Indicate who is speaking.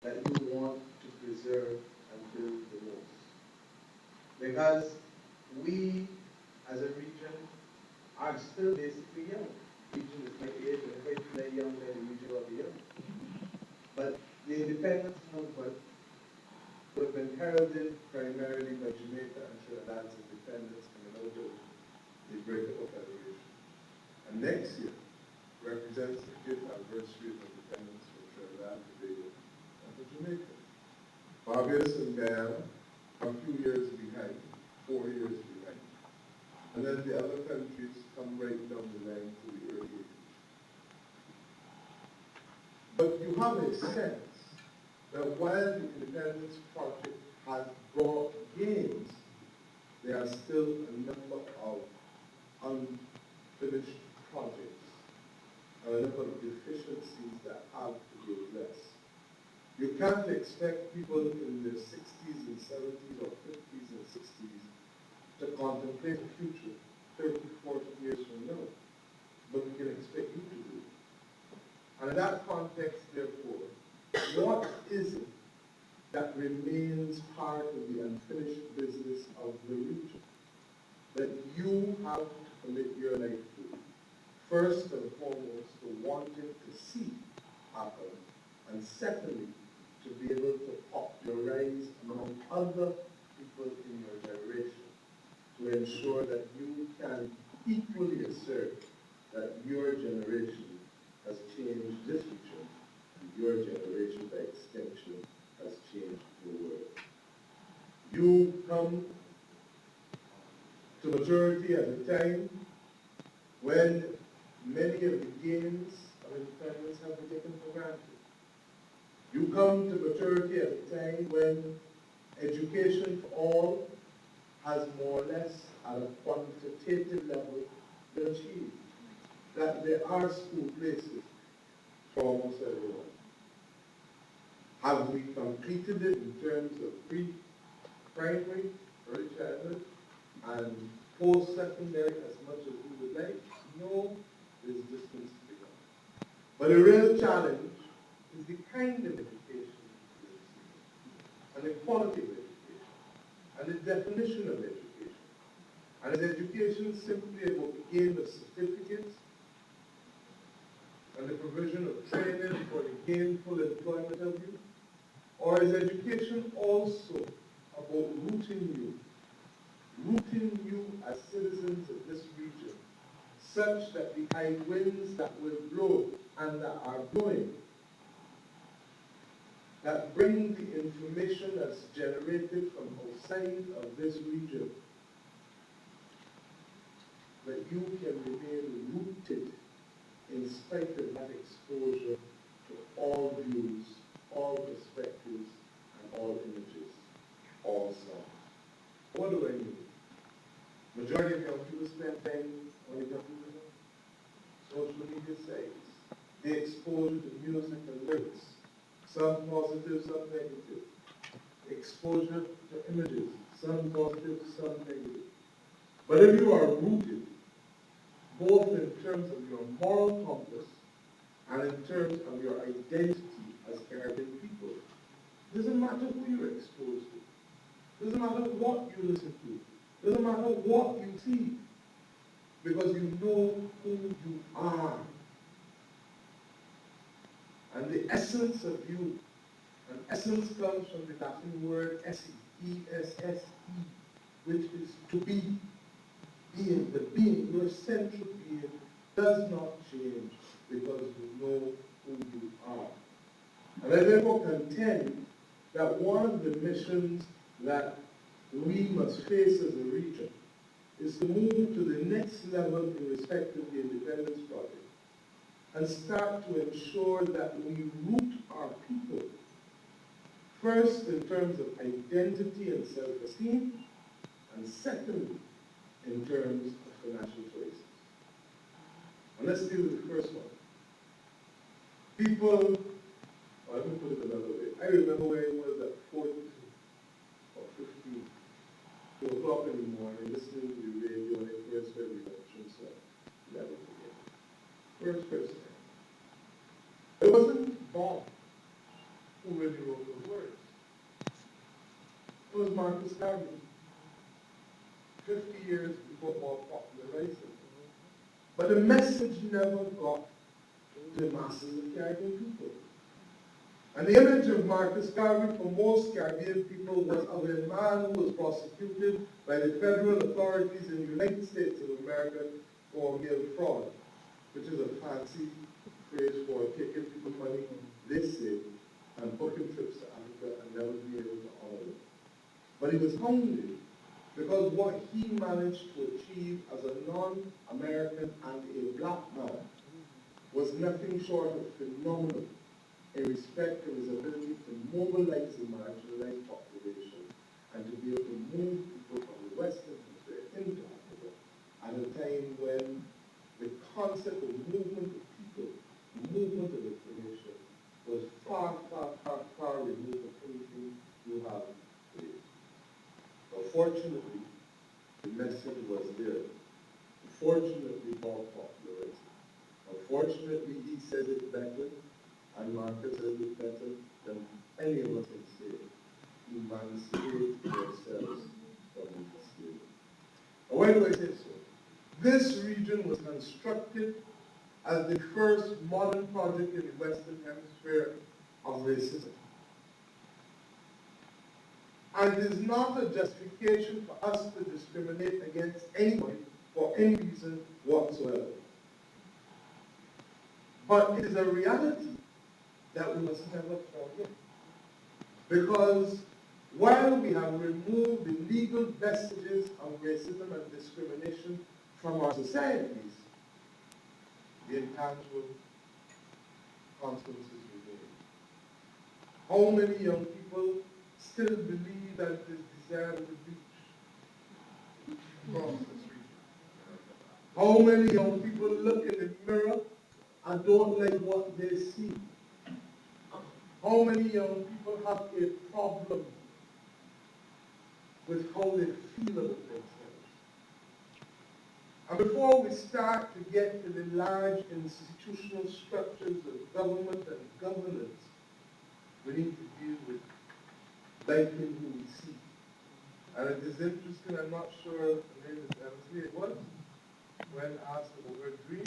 Speaker 1: that you want to preserve and build the most. Because we, as a region, are still basically young. The region is my age, and if I feel like young, then the region will be young. But the independence movement would have been heralded primarily by Jamaica and Trinidad's independence coming out of the breakup of federation. And next year represents the 5th anniversary of independence for Trinidad, Tobago, and for Jamaica. Barbados and Guyana are a few years behind, 4 years behind. And then the other countries come right down the line to the early 80s. But you have a sense that while the independence project has brought gains, there are still a number of unfinished projects and a number of deficiencies that have to be addressed. You can't expect people in their 60s and 70s or 50s and 60s to contemplate the future 30, 40 years from now, but we can expect you to do it. And in that context, therefore, what is it that remains part of the unfinished business of the region that you have to commit your life to? First and foremost, to wanting to see happen, and secondly, to be able to popularize among other people in your generation to ensure that you can equally assert that your generation has changed this region, and your generation, by extension, has changed the world. You come to maturity at a time when many of the gains of independence have been taken for granted. You come to maturity at a time when education for all has more or less at a quantitative level been achieved. That there are school places for almost everyone. Have we completed it in terms of pre-primary, early childhood, and post-secondary as much as we would like? No, there's distance to be gone. But the real challenge is the kind of education and the quality of education and the definition of education. And is education simply about the gain of certificates and the provision of training for the gainful employment of you? Or is education also about rooting you as citizens of this region, such that the high winds that will blow and that are blowing, that bring the information that's generated from outside of this region, that you can remain rooted in spite of that exposure to all views, all perspectives, and all images, all sounds. What do I mean? Majority of young people spend time on the computer, social media sites. They expose to music and lyrics, some positive, some negative. Exposure to images, some positive, some negative. But if you are rooted, both in terms of your moral compass and in terms of your identity as Caribbean people, it doesn't matter who you're exposed to. It doesn't matter what you listen to. It doesn't matter what you see. Because you know who you are. And the essence of you, and essence comes from the Latin word esse, E-S-S-E, which is to be. Being, the being, your central being, does not change because you know who you are. And I therefore contend that one of the missions that we must face as a region is to move to the next level in respect of the independence project and start to ensure that we root our people, first in terms of identity and self-esteem, and secondly, in terms of financial choices. And let's deal with the first one. People, let me put it another way. I remember when I was at 14 or 15, 2 o'clock in the morning, listening to the radio when I first heard the election song. Never forget. First time. It wasn't bomb. It who really wrote those words. It was Marcus Garvey, 50 years before more popular racism. But the message never got to the masses of Caribbean people. And the image of Marcus Garvey for most Caribbean people was of a man who was prosecuted by the federal authorities in the United States of America for mail fraud, which is a fancy phrase for taking people money they saved and booking trips to Africa and never be able to honor it. But he was hungry because what he managed to achieve as a non-American and a black man was nothing short of phenomenal in respect to his ability to mobilize the marginalized population and to be able to move people from the Western Hemisphere into Africa at a time when the concept of movement of people, movement of information, was far, far, far, far removed from anything you have today. But fortunately, the message was there. Fortunately, Paul popularized it. Unfortunately, he said it better, and Marcus said it better than any of us can say. Emancipate yourselves from the slavery. And why do I say so? This region was constructed as the first modern project in the Western Hemisphere of racism. And it is not a justification for us to discriminate against anyone for any reason whatsoever. But it is a reality that we must never forget. Because while we have removed the legal vestiges of racism and discrimination from our societies, the intangible consequences remain. How many young people still believe that it is desirable to beach across this region? How many young people look in the mirror and don't like what they see? How many young people have a problem with how they feel about themselves? And before we start to get to the large institutional structures of government and governance, we need to deal with liking who we see. And it is interesting, I'm not sure the name is Emsley, it was, when asked about her dream,